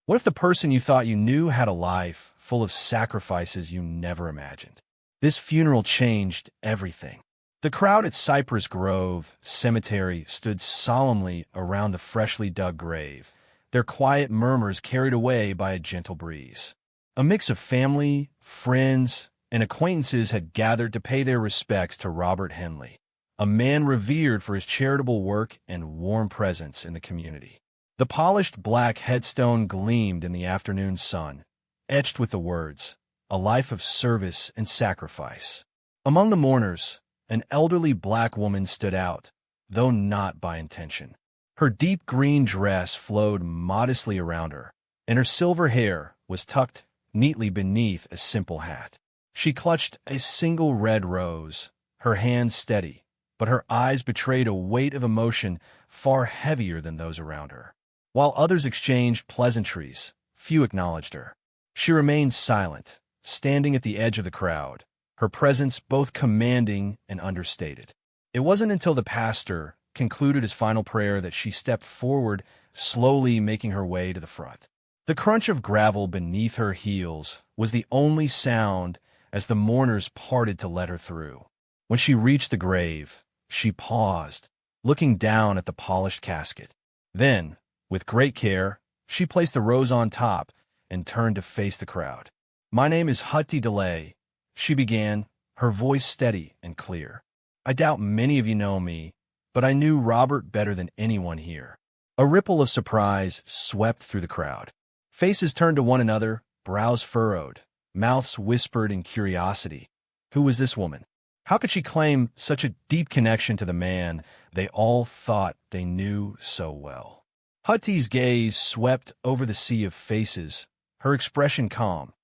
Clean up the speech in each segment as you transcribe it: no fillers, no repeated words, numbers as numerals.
What if the person you thought you knew had a life full of sacrifices you never imagined? This funeral changed everything. The crowd at Cypress Grove Cemetery stood solemnly around the freshly dug grave, their quiet murmurs carried away by a gentle breeze. A mix of family, friends, and acquaintances had gathered to pay their respects to Robert Henley, a man revered for his charitable work and warm presence in the community. The polished black headstone gleamed in the afternoon sun, etched with the words, "A life of service and sacrifice." Among the mourners, an elderly black woman stood out, though not by intention. Her deep green dress flowed modestly around her, and her silver hair was tucked neatly beneath a simple hat. She clutched a single red rose, her hand steady, but her eyes betrayed a weight of emotion far heavier than those around her. While others exchanged pleasantries, few acknowledged her. She remained silent, standing at the edge of the crowd, her presence both commanding and understated. It wasn't until the pastor concluded his final prayer that she stepped forward, slowly making her way to the front. The crunch of gravel beneath her heels was the only sound as the mourners parted to let her through. When she reached the grave, she paused, looking down at the polished casket. Then, with great care, she placed the rose on top and turned to face the crowd. "My name is Hutty DeLay," she began, her voice steady and clear. "I doubt many of you know me, but I knew Robert better than anyone here." A ripple of surprise swept through the crowd. Faces turned to one another, brows furrowed, mouths whispered in curiosity. Who was this woman? How could she claim such a deep connection to the man they all thought they knew so well? Hutty's gaze swept over the sea of faces, her expression calm,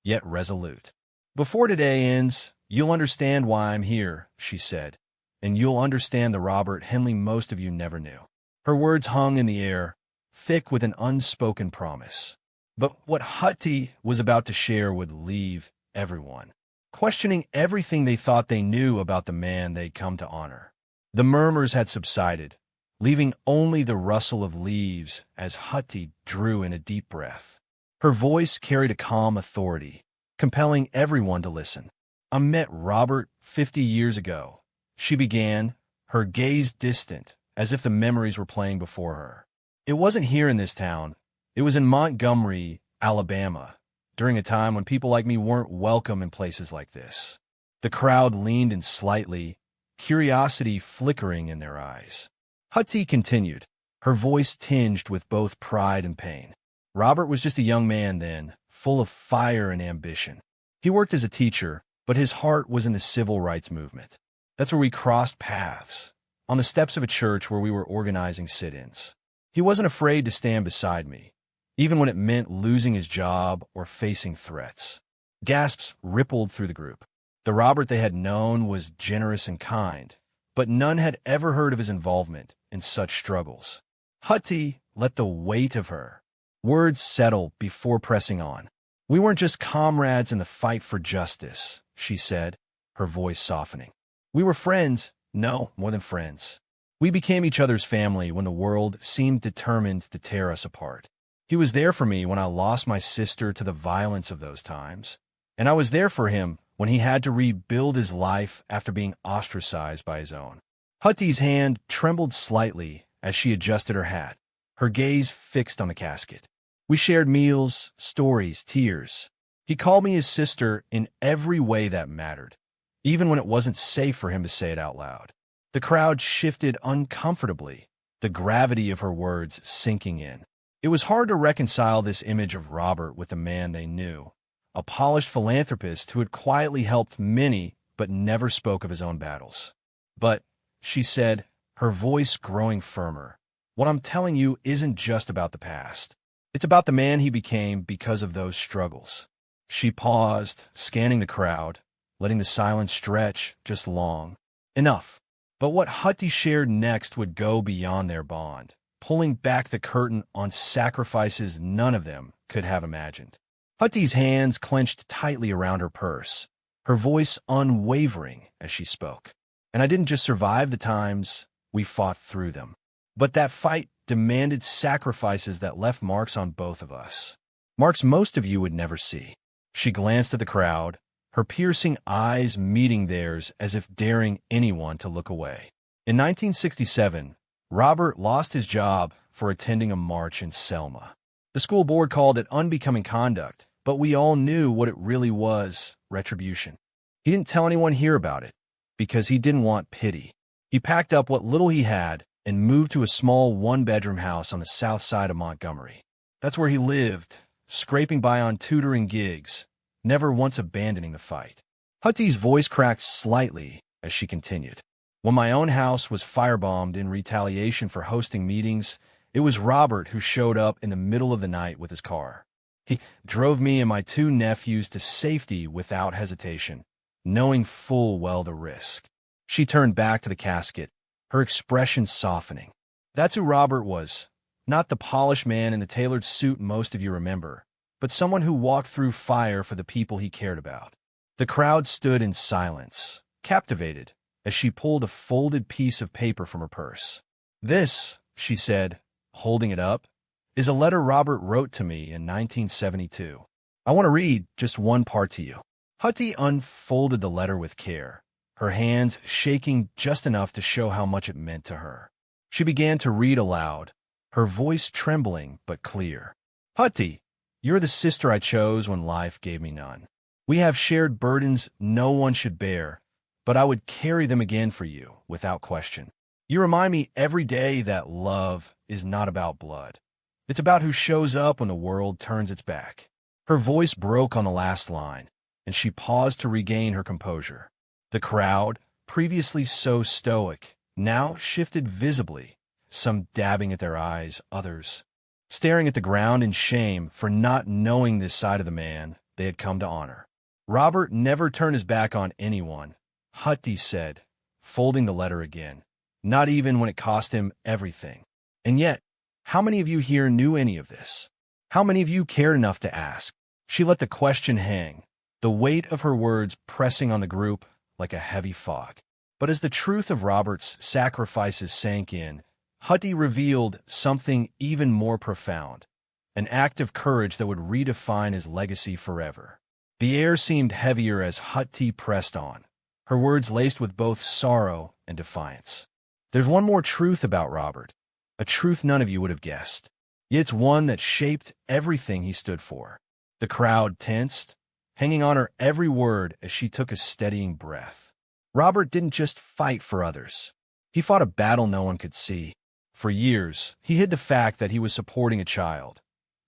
yet resolute. "Before today ends, you'll understand why I'm here," she said, "and you'll understand the Robert Henley most of you never knew." Her words hung in the air, thick with an unspoken promise. But what Hutty was about to share would leave everyone questioning everything they thought they knew about the man they'd come to honor. The murmurs had subsided, leaving only the rustle of leaves as Hutty drew in a deep breath. Her voice carried a calm authority, compelling everyone to listen. "I met Robert 50 years ago," she began, her gaze distant, as if the memories were playing before her. "It wasn't here in this town. It was in Montgomery, Alabama, during a time when people like me weren't welcome in places like this." The crowd leaned in slightly, curiosity flickering in their eyes. Hutty continued, her voice tinged with both pride and pain. "Robert was just a young man then, full of fire and ambition. He worked as a teacher, but his heart was in the civil rights movement. That's where we crossed paths, on the steps of a church where we were organizing sit-ins. He wasn't afraid to stand beside me, even when it meant losing his job or facing threats." Gasps rippled through the group. The Robert they had known was generous and kind, but none had ever heard of his involvement in such struggles. Hutty let the weight of her words settle before pressing on. "We weren't just comrades in the fight for justice," she said, her voice softening. "We were friends, no, more than friends. We became each other's family when the world seemed determined to tear us apart. He was there for me when I lost my sister to the violence of those times, and I was there for him when he had to rebuild his life after being ostracized by his own." Hutty's hand trembled slightly as she adjusted her hat, her gaze fixed on the casket. "We shared meals, stories, tears. He called me his sister in every way that mattered, even when it wasn't safe for him to say it out loud." The crowd shifted uncomfortably, the gravity of her words sinking in. It was hard to reconcile this image of Robert with the man they knew, a polished philanthropist who had quietly helped many but never spoke of his own battles. "But," she said, her voice growing firmer, "what I'm telling you isn't just about the past. It's about the man he became because of those struggles." She paused, scanning the crowd, letting the silence stretch just long. Enough. But what Hutty shared next would go beyond their bond, pulling back the curtain on sacrifices none of them could have imagined. Hutty's hands clenched tightly around her purse, her voice unwavering as she spoke. "And I didn't just survive the times, we fought through them. But that fight demanded sacrifices that left marks on both of us. Marks most of you would never see. She glanced at the crowd, her piercing eyes meeting theirs as if daring anyone to look away. In 1967, Robert lost his job for attending a march in Selma. The school board called it unbecoming conduct, but we all knew what it really was: retribution. He didn't tell anyone here about it, because he didn't want pity. He packed up what little he had and moved to a small one-bedroom house on the south side of Montgomery. That's where he lived, scraping by on tutoring gigs, never once abandoning the fight. Hutti's voice cracked slightly as she continued. When my own house was firebombed in retaliation for hosting meetings, it was Robert who showed up in the middle of the night with his car. He drove me and my two nephews to safety without hesitation, knowing full well the risk. She turned back to the casket, her expression softening. That's who Robert was. Not the polished man in the tailored suit most of you remember, but someone who walked through fire for the people he cared about. The crowd stood in silence, captivated, as she pulled a folded piece of paper from her purse. "This," she said, holding it up, "is a letter Robert wrote to me in 1972. I want to read just one part to you." Hutti unfolded the letter with care, her hands shaking just enough to show how much it meant to her. She began to read aloud, her voice trembling but clear. "Hutti, you're the sister I chose when life gave me none. We have shared burdens no one should bear, but I would carry them again for you, without question. You remind me every day that love is not about blood. It's about who shows up when the world turns its back." Her voice broke on the last line, and she paused to regain her composure. The crowd, previously so stoic, now shifted visibly, some dabbing at their eyes, others staring at the ground in shame for not knowing this side of the man they had come to honor. "Robert never turned his back on anyone," Hutti said, folding the letter again, "not even when it cost him everything. And yet, how many of you here knew any of this? How many of you cared enough to ask?" She let the question hang, the weight of her words pressing on the group like a heavy fog. But as the truth of Robert's sacrifices sank in, Hutti revealed something even more profound, an act of courage that would redefine his legacy forever. The air seemed heavier as Hutti pressed on, her words laced with both sorrow and defiance. "There's one more truth about Robert, a truth none of you would have guessed. Yet it's one that shaped everything he stood for." The crowd tensed, hanging on her every word as she took a steadying breath. Robert didn't just fight for others. He fought a battle no one could see. For years, he hid the fact that he was supporting a child,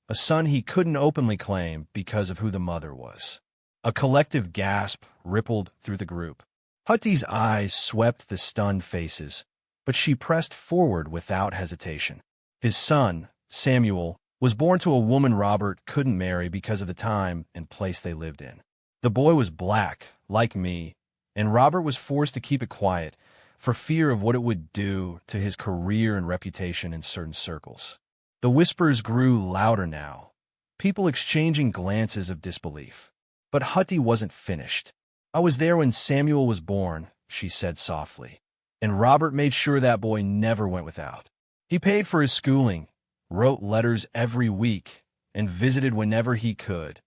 a son he couldn't openly claim because of who the mother was. A collective gasp rippled through the group. Hutti's eyes swept the stunned faces, but she pressed forward without hesitation. His son, Samuel, was born to a woman Robert couldn't marry because of the time and place they lived in. The boy was black, like me, and Robert was forced to keep it quiet for fear of what it would do to his career and reputation in certain circles. The whispers grew louder now, people exchanging glances of disbelief. But Hutti wasn't finished. "I was there when Samuel was born," she said softly, "and Robert made sure that boy never went without. He paid for his schooling, wrote letters every week, and visited whenever he could,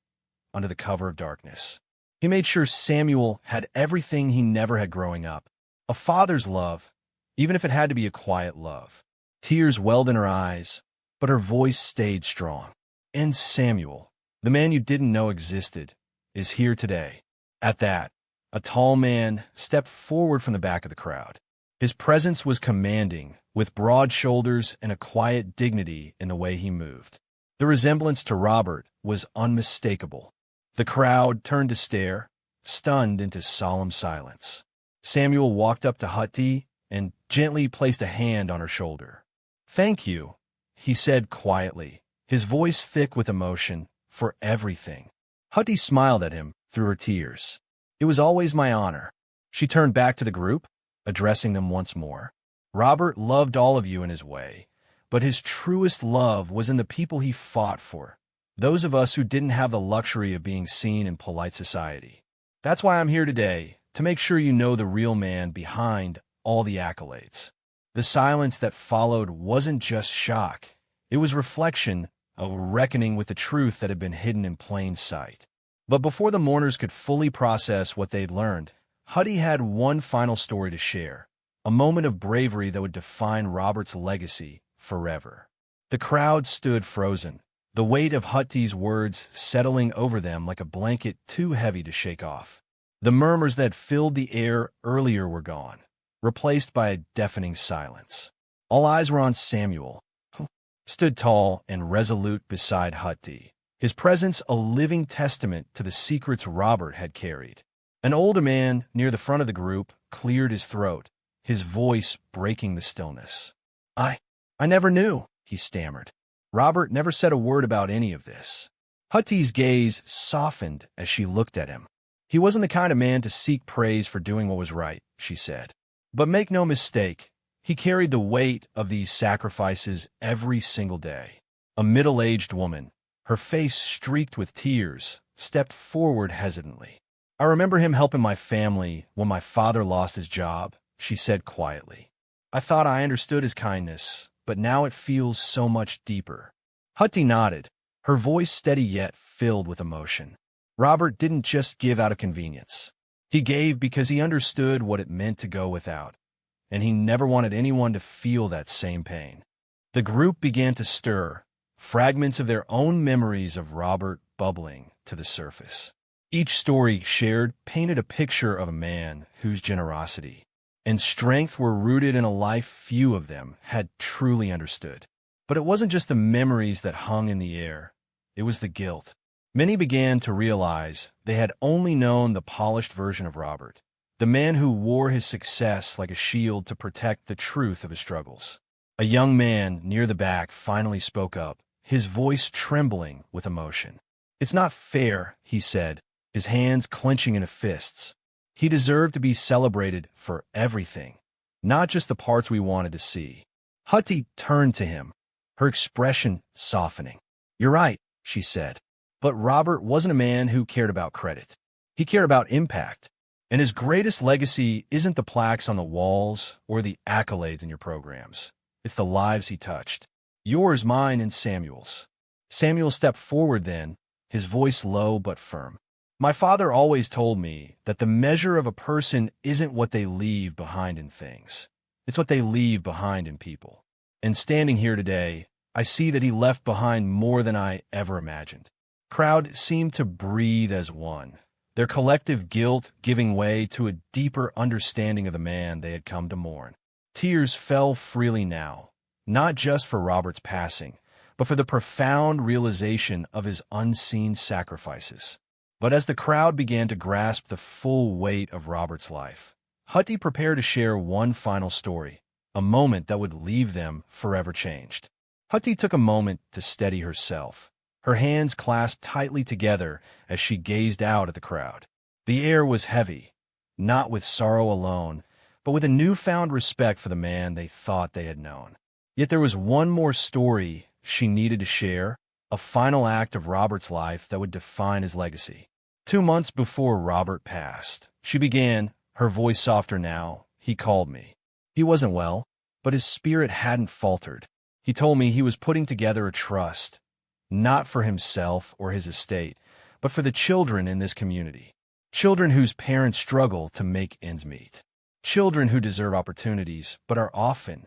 under the cover of darkness. He made sure Samuel had everything he never had growing up, a father's love, even if it had to be a quiet love." Tears welled in her eyes, but her voice stayed strong. "And Samuel, the man you didn't know existed, is here today." At that, a tall man stepped forward from the back of the crowd. His presence was commanding, with broad shoulders and a quiet dignity in the way he moved. The resemblance to Robert was unmistakable. The crowd turned to stare, stunned into solemn silence. Samuel walked up to Hutti and gently placed a hand on her shoulder. "Thank you," he said quietly, his voice thick with emotion, "for everything." Hutti smiled at him through her tears. "It was always my honor." She turned back to the group, addressing them once more. "Robert loved all of you in his way, but his truest love was in the people he fought for, those of us who didn't have the luxury of being seen in polite society. That's why I'm here today, to make sure you know the real man behind all the accolades." The silence that followed wasn't just shock. It was reflection, a reckoning with the truth that had been hidden in plain sight. But before the mourners could fully process what they'd learned, Huddy had one final story to share, a moment of bravery that would define Robert's legacy forever. The crowd stood frozen, the weight of Huddy's words settling over them like a blanket too heavy to shake off. The murmurs that filled the air earlier were gone, replaced by a deafening silence. All eyes were on Samuel, who stood tall and resolute beside Huddy, his presence a living testament to the secrets Robert had carried. An older man near the front of the group cleared his throat, his voice breaking the stillness. I never knew, he stammered. Robert never said a word about any of this. Huddy's gaze softened as she looked at him. He wasn't the kind of man to seek praise for doing what was right, she said. But make no mistake, he carried the weight of these sacrifices every single day. A middle-aged woman, her face streaked with tears, stepped forward hesitantly. I remember him helping my family when my father lost his job, she said quietly. I thought I understood his kindness, but now it feels so much deeper. Huddy nodded, her voice steady yet filled with emotion. Robert didn't just give out of convenience. He gave because he understood what it meant to go without, and he never wanted anyone to feel that same pain. The group began to stir, fragments of their own memories of Robert bubbling to the surface. Each story shared painted a picture of a man whose generosity and strength were rooted in a life few of them had truly understood. But it wasn't just the memories that hung in the air, it was the guilt. Many began to realize they had only known the polished version of Robert, the man who wore his success like a shield to protect the truth of his struggles. A young man near the back finally spoke up, his voice trembling with emotion. It's not fair, he said, his hands clenching into fists. He deserved to be celebrated for everything, not just the parts we wanted to see. Huddy turned to him, her expression softening. You're right, she said. But Robert wasn't a man who cared about credit. He cared about impact. And his greatest legacy isn't the plaques on the walls or the accolades in your programs. It's the lives he touched. Yours, mine, and Samuel's. Samuel stepped forward then, his voice low but firm. My father always told me that the measure of a person isn't what they leave behind in things. It's what they leave behind in people. And standing here today, I see that he left behind more than I ever imagined. Crowd seemed to breathe as one, their collective guilt giving way to a deeper understanding of the man they had come to mourn. Tears fell freely now, not just for Robert's passing, but for the profound realization of his unseen sacrifices. But as the crowd began to grasp the full weight of Robert's life, Huddy prepared to share one final story, a moment that would leave them forever changed. Huddy took a moment to steady herself, her hands clasped tightly together as she gazed out at the crowd. The air was heavy, not with sorrow alone, but with a newfound respect for the man they thought they had known. Yet there was one more story she needed to share, a final act of Robert's life that would define his legacy. 2 months before Robert passed, she began, her voice softer now. He called me. He wasn't well, but his spirit hadn't faltered. He told me he was putting together a trust, not for himself or his estate, but for the children in this community. Children whose parents struggle to make ends meet. Children who deserve opportunities, but are often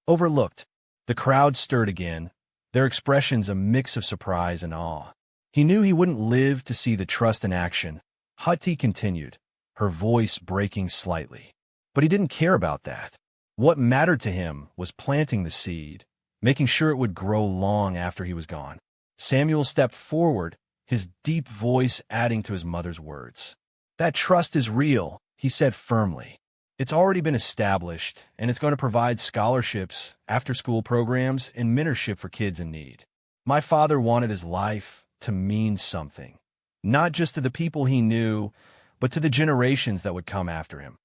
overlooked. The crowd stirred again, their expressions a mix of surprise and awe. He knew he wouldn't live to see the trust in action. Huddy continued, her voice breaking slightly. But he didn't care about that. What mattered to him was planting the seed, making sure it would grow long after he was gone. Samuel stepped forward, his deep voice adding to his mother's words. That trust is real, he said firmly. It's already been established, and it's going to provide scholarships, after-school programs, and mentorship for kids in need. My father wanted his life to mean something, not just to the people he knew, but to the generations that would come after him.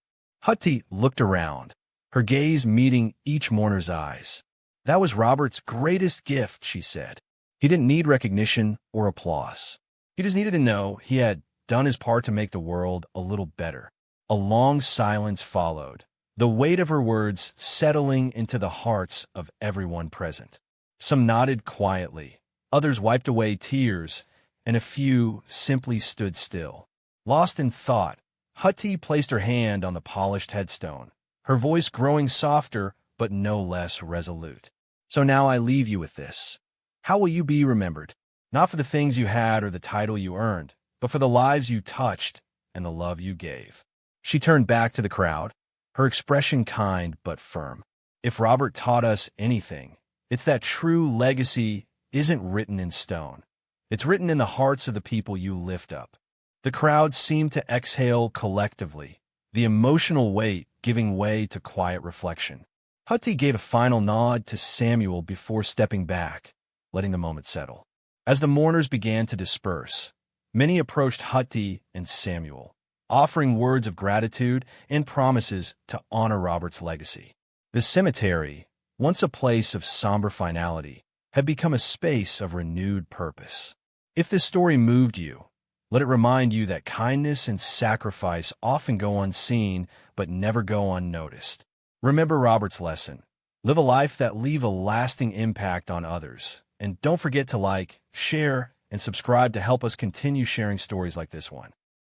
Huddy looked around, her gaze meeting each mourner's eyes. That was Robert's greatest gift, she said. He didn't need recognition or applause. He just needed to know he had done his part to make the world a little better. A long silence followed, the weight of her words settling into the hearts of everyone present. Some nodded quietly, others wiped away tears, and a few simply stood still. Lost in thought, Hati placed her hand on the polished headstone, her voice growing softer but no less resolute. So now I leave you with this. How will you be remembered? Not for the things you had or the title you earned, but for the lives you touched and the love you gave. She turned back to the crowd, her expression kind but firm. If Robert taught us anything, it's that true legacy isn't written in stone. It's written in the hearts of the people you lift up. The crowd seemed to exhale collectively, the emotional weight giving way to quiet reflection. Hati gave a final nod to Samuel before stepping back, letting the moment settle. As the mourners began to disperse, many approached Hati and Samuel, offering words of gratitude and promises to honor Robert's legacy. The cemetery, once a place of somber finality, had become a space of renewed purpose. If this story moved you, let it remind you that kindness and sacrifice often go unseen but never go unnoticed. Remember Robert's lesson. Live a life that leaves a lasting impact on others. And don't forget to like, share, and subscribe to help us continue sharing stories like this one.